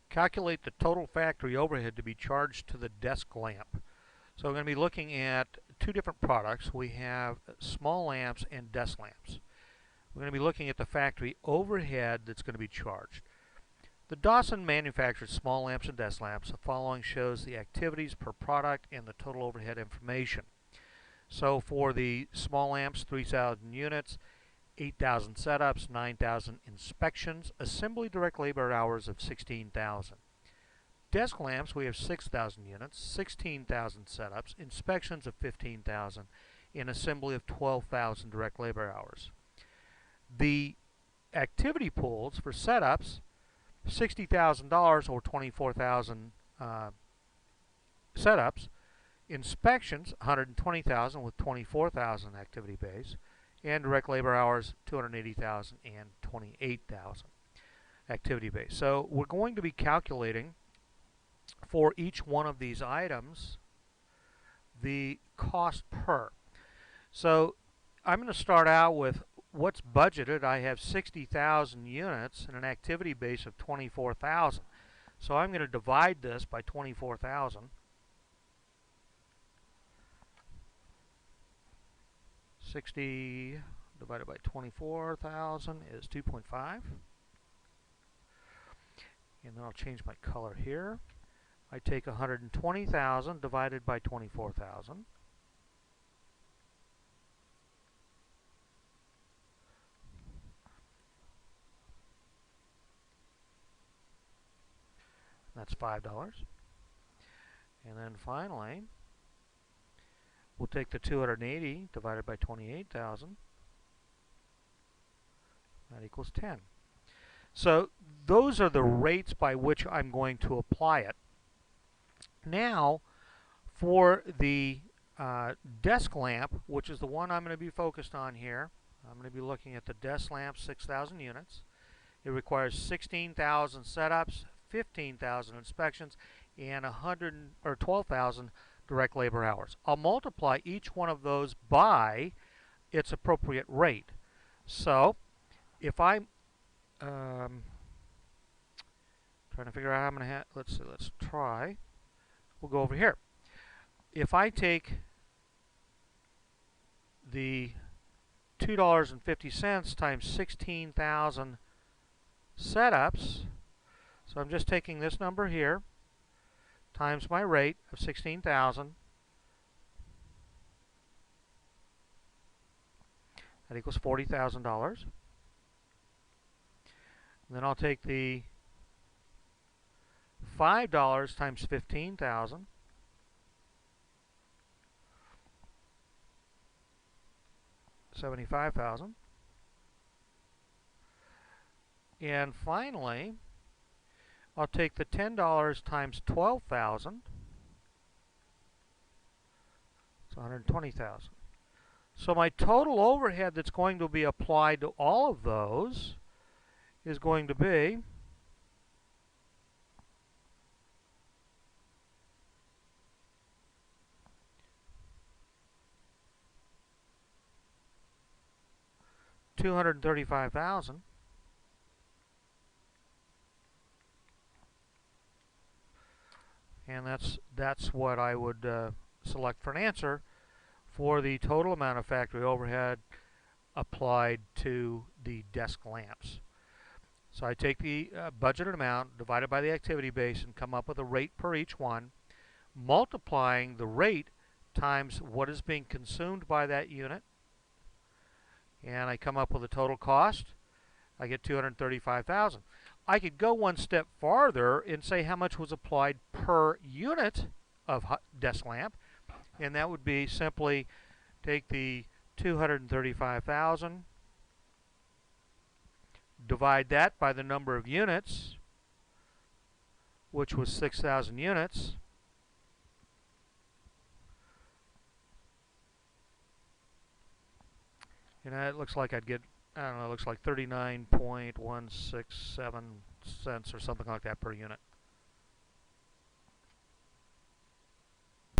Calculate the total factory overhead to be charged to the desk lamp. So we're going to be looking at two different products. We have small lamps and desk lamps. We're going to be looking at the factory overhead that's going to be charged. The Dawson manufactures small lamps and desk lamps. The following shows the activities per product and the total overhead information. So for the small lamps, 3,000 units, 8,000 setups, 9,000 inspections, assembly direct labor hours of 16,000. Desk lamps, we have 6,000 units, 16,000 setups, inspections of 15,000, and assembly of 12,000 direct labor hours. The activity pools for setups, $60,000 or 24,000 setups. Inspections, 120,000 with 24,000 activity base, and direct labor hours, 280,000 and 28,000 activity base. So we're going to be calculating for each one of these items the cost per. So I'm going to start out with what's budgeted. I have 60,000 units and an activity base of 24,000. So I'm going to divide this by 24,000. 60 divided by 24,000 is 2.5. And then I'll change my color here. I take 120,000 divided by 24,000. That's $5. And then finally, we'll take the 280 divided by 28,000. That equals 10. So those are the rates by which I'm going to apply it. Now, for the desk lamp, which is the one I'm going to be focused on here, I'm going to be looking at the desk lamp, 6,000 units. It requires 16,000 setups, 15,000 inspections, and 12,000 direct labor hours. I'll multiply each one of those by its appropriate rate. So if I'm trying to figure out how I'm going to let's try. We'll go over here. If I take the $2.50 times 16,000 setups, so I'm just taking this number here times my rate of 16,000. That equals $40,000. Then I'll take the $5 times 15,000. $75,000. And finally, I'll take the $10 times 12,000. It's 120,000. So my total overhead that's going to be applied to all of those is going to be $235,000. And that's what I would select for an answer for the total amount of factory overhead applied to the desk lamps. So I take the budgeted amount divided by the activity base and come up with a rate per each one, multiplying the rate times what is being consumed by that unit, and I come up with a total cost. I get $235,000. I could go one step farther and say how much was applied per unit of desk lamp, and that would be simply take the 235,000, divide that by the number of units, which was 6,000 units, and it looks like I'd get, I don't know, it looks like 39.167 cents or something like that per unit.